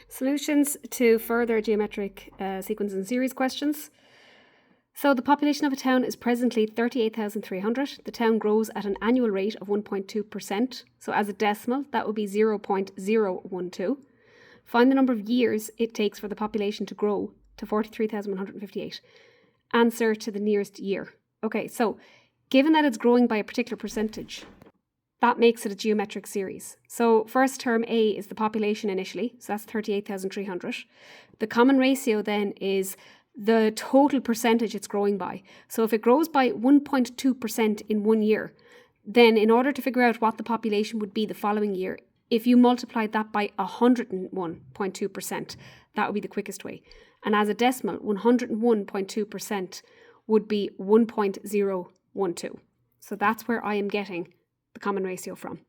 Solutions to further geometric sequence and series questions. So the population of a town is presently 38,300. The town grows at an annual rate of 1.2%. So as a decimal, that would be 0.012. Find the number of years it takes for the population to grow to 43,158. Answer to the nearest year. Okay, so given that it's growing by a particular percentage, that makes it a geometric series. So first term A is the population initially, so that's 38,300. The common ratio then is the total percentage it's growing by. So if it grows by 1.2% in 1 year, then in order to figure out what the population would be the following year, if you multiplied that by 101.2%, that would be the quickest way. And as a decimal, 101.2% would be 1.012. So that's where I am getting the common ratio from.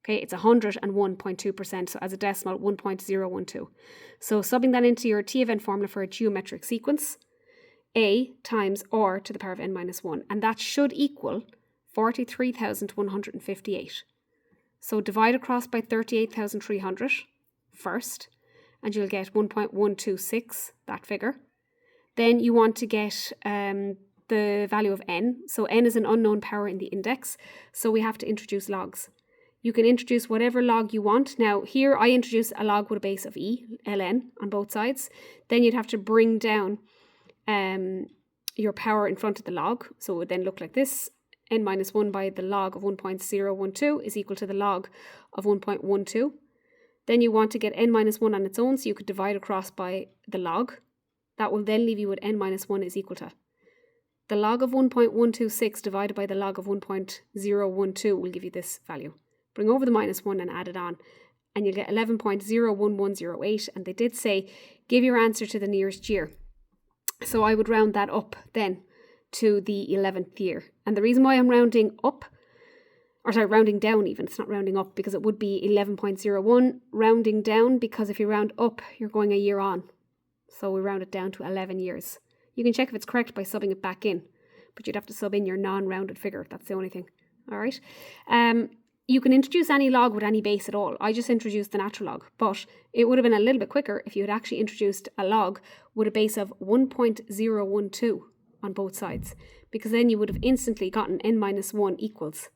Okay, it's 101.2%, so as a decimal, 1.012. So subbing that into your T-event formula for a geometric sequence, A times R to the power of n minus 1, and that should equal 43,158. So divide across by 38,300 first, and you'll get 1.126, that figure. Then you want to get the value of n. So n is an unknown power in the index, so we have to introduce logs. You can introduce whatever log you want. Now here I introduce a log with a base of e, ln, on both sides. Then you'd have to bring down your power in front of the log. So it would then look like this. N minus 1 by the log of 1.012 is equal to the log of 1.12. Then you want to get n minus 1 on its own, so you could divide across by the log. That will then leave you with n minus 1 is equal to the log of 1.126 divided by the log of 1.012 will give you this value. Bring over the minus 1 and add it on, and you'll get 11.01108. And they did say, give your answer to the nearest year. So I would round that up then to the 11th year. And the reason why I'm rounding up, rounding down even, it's not rounding up because it would be 11.01, rounding down because if you round up, you're going a year on. So we round it down to 11 years. You can check if it's correct by subbing it back in, but you'd have to sub in your non-rounded figure. That's the only thing. All right. You can introduce any log with any base at all. I just introduced the natural log, but it would have been a little bit quicker if you had actually introduced a log with a base of 1.012 on both sides, because then you would have instantly gotten n minus 1 equals.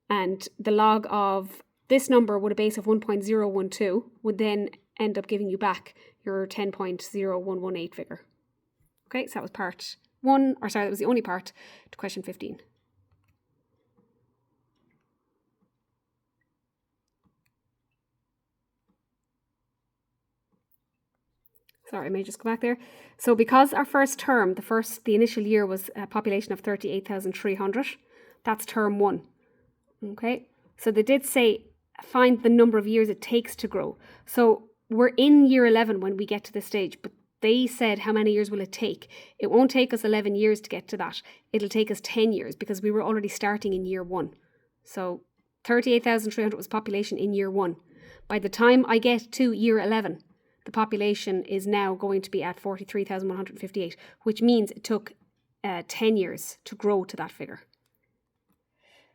And the log of this number with a base of 1.012 would then end up giving you back your 10.0118 figure. Okay, so that was that was the only part to question 15. Sorry, I may just go back there. So because our first term, the initial year was a population of 38,300, that's term 1. Okay, so they did say find the number of years it takes to grow. So we're in year 11 when we get to this stage, but they said how many years will it take? It won't take us 11 years to get to that. It'll take us 10 years because we were already starting in year 1. So 38,300 was population in year 1. By the time I get to year 11, the population is now going to be at 43,158, which means it took 10 years to grow to that figure.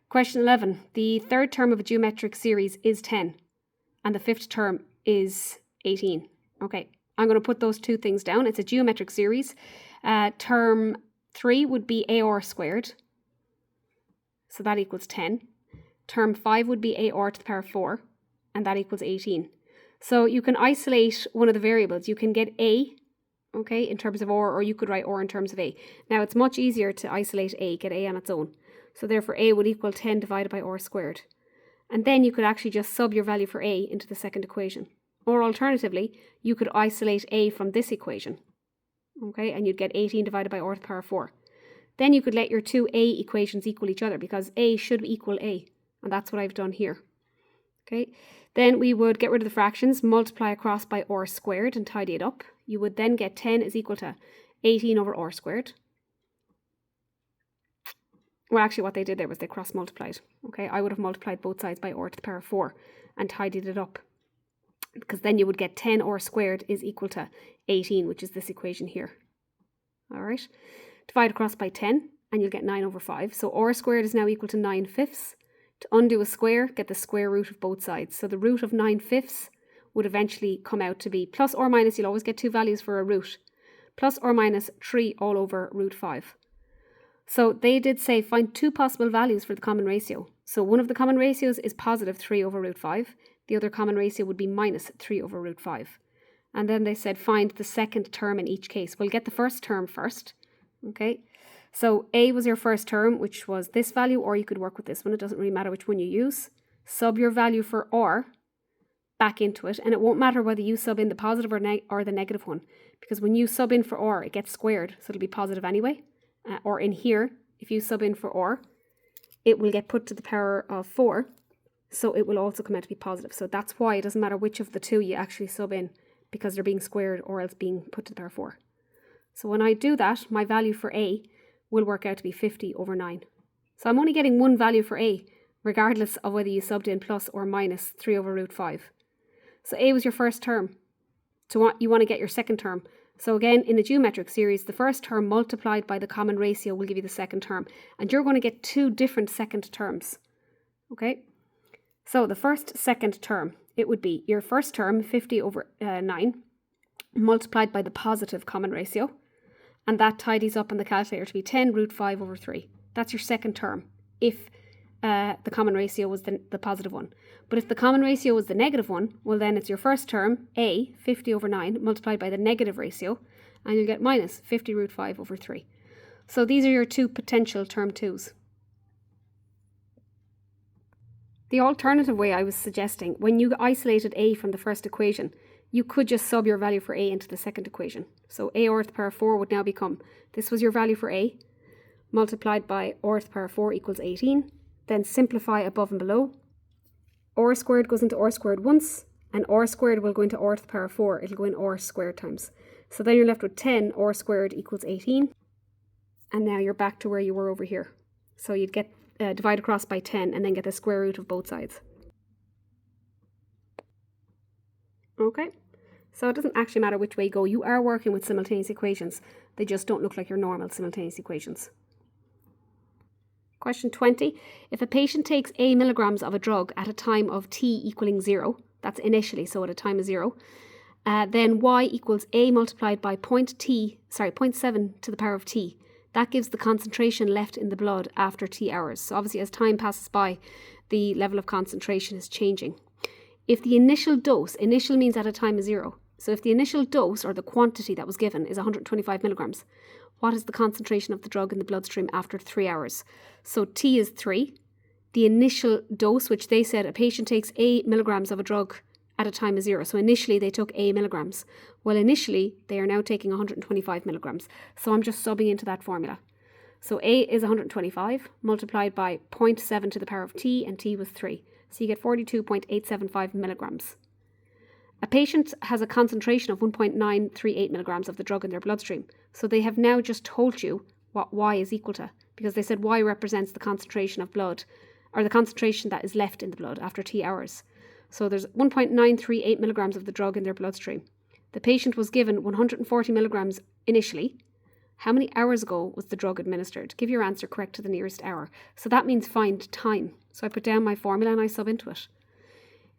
Question 11. The third term of a geometric series is 10, and the fifth term is 18. Okay, I'm going to put those two things down. It's a geometric series. Term 3 would be AR squared, so that equals 10. Term 5 would be AR to the power of 4, and that equals 18. So you can isolate one of the variables. You can get A, okay, in terms of or you could write or in terms of A. Now it's much easier to isolate A, get A on its own. So therefore A would equal 10 divided by r squared. And then you could actually just sub your value for A into the second equation. Or alternatively, you could isolate A from this equation, okay, and you'd get 18 divided by r to the power of 4. Then you could let your two A equations equal each other because A should equal A, and that's what I've done here. Okay, then we would get rid of the fractions, multiply across by r squared and tidy it up. You would then get 10 is equal to 18 over r squared. Well, actually what they did there was they cross multiplied. Okay, I would have multiplied both sides by r to the power of 4 and tidied it up, because then you would get 10 r squared is equal to 18, which is this equation here. All right, divide across by 10 and you'll get 9 over 5. So r squared is now equal to 9 fifths. To undo a square, get the square root of both sides. So the root of 9 fifths would eventually come out to be plus or minus, you'll always get two values for a root, plus or minus 3 all over root 5. So they did say find two possible values for the common ratio. So one of the common ratios is positive 3 over root 5. The other common ratio would be minus 3 over root 5. And then they said find the second term in each case. We'll get the first term first. Okay, so A was your first term, which was this value, or you could work with this one. It doesn't really matter which one you use. Sub your value for R back into it, and it won't matter whether you sub in the positive or the negative one, because when you sub in for R, it gets squared, so it'll be positive anyway. Or in here, if you sub in for R, it will get put to the power of 4, so it will also come out to be positive. So that's why it doesn't matter which of the two you actually sub in, because they're being squared or else being put to the power of 4. So when I do that, my value for A will work out to be 50 over 9. So I'm only getting one value for A, regardless of whether you subbed in plus or minus 3 over root 5. So A was your first term. So you want to get your second term. So again, in the geometric series, the first term multiplied by the common ratio will give you the second term. And you're going to get two different second terms. Okay? So the first second term, it would be your first term, 50 over 9, multiplied by the positive common ratio. And that tidies up on the calculator to be 10 root 5 over 3. That's your second term, if the common ratio was the positive one. But if the common ratio was the negative one, well then it's your first term, A, 50 over 9, multiplied by the negative ratio, and you'll get minus 50 root 5 over 3. So these are your two potential term 2's. The alternative way I was suggesting, when you isolated A from the first equation, you could just sub your value for A into the second equation. So A r to the power of 4 would now become, this was your value for A, multiplied by r to the power of 4 equals 18. Then simplify above and below. R squared goes into R squared once, and R squared will go into R to the power of 4. It'll go in R squared times. So then you're left with 10 R squared equals 18. And now you're back to where you were over here. So you'd get divide across by 10 and then get the square root of both sides. Okay, so it doesn't actually matter which way you go. You are working with simultaneous equations. They just don't look like your normal simultaneous equations. Question 20. If a patient takes A milligrams of a drug at a time of t equaling 0, that's initially, so at a time of 0, then y equals A multiplied by 0.7 to the power of t. That gives the concentration left in the blood after t hours. So obviously as time passes by, the level of concentration is changing. If the initial dose, initial means at a time of 0, so if the initial dose or the quantity that was given is 125 milligrams, what is the concentration of the drug in the bloodstream after 3 hours? So T is 3. The initial dose, which they said a patient takes A milligrams of a drug at a time of 0. So initially they took A milligrams. Well, initially they are now taking 125 milligrams. So I'm just subbing into that formula. So A is 125 multiplied by 0.7 to the power of T, and T was 3. So you get 42.875 milligrams. A patient has a concentration of 1.938 milligrams of the drug in their bloodstream. So they have now just told you what Y is equal to, because they said Y represents the concentration of blood, or the concentration that is left in the blood after T hours. So there's 1.938 milligrams of the drug in their bloodstream. The patient was given 140 milligrams initially. How many hours ago was the drug administered? Give your answer correct to the nearest hour. So that means find time. So I put down my formula and I sub into it.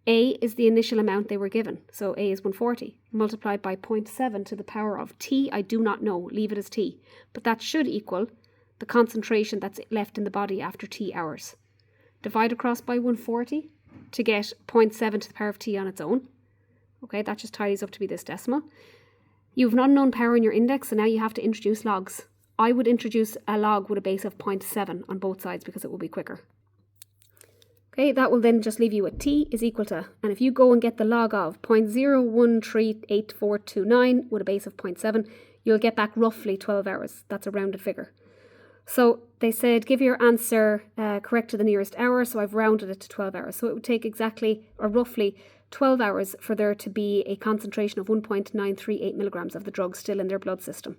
A is the initial amount they were given. So A is 140 multiplied by 0.7 to the power of T. I do not know. Leave it as T. But that should equal the concentration that's left in the body after T hours. Divide across by 140 to get 0.7 to the power of T on its own. Okay, that just tidies up to be this decimal. You have an unknown power in your index, so now you have to introduce logs. I would introduce a log with a base of 0.7 on both sides because it will be quicker. Okay, that will then just leave you with T is equal to, and if you go and get the log of 0.0138429 with a base of 0.7, you'll get back roughly 12 hours. That's a rounded figure. So they said give your answer correct to the nearest hour, so I've rounded it to 12 hours. So it would take exactly, or roughly, 12 hours for there to be a concentration of 1.938 milligrams of the drug still in their blood system.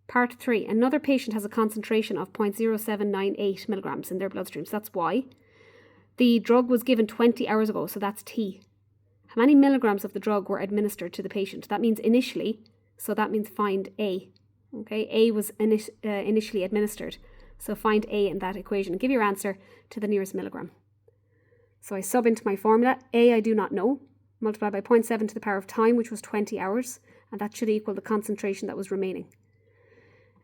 Part 3. Another patient has a concentration of 0.0798 milligrams in their bloodstream, so that's Y. The drug was given 20 hours ago, so that's T. How many milligrams of the drug were administered to the patient? That means initially, so that means find A. Okay, A was initially administered, so find A in that equation. Give your answer to the nearest milligram. So I sub into my formula. A I do not know, multiply by 0.7 to the power of time, which was 20 hours, and that should equal the concentration that was remaining.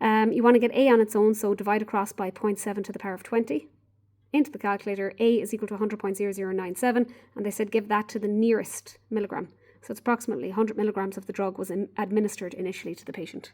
You want to get A on its own, so divide across by 0.7 to the power of 20. Into the calculator, A is equal to 100.0097, and they said give that to the nearest milligram. So it's approximately 100 milligrams of the drug was administered initially to the patient.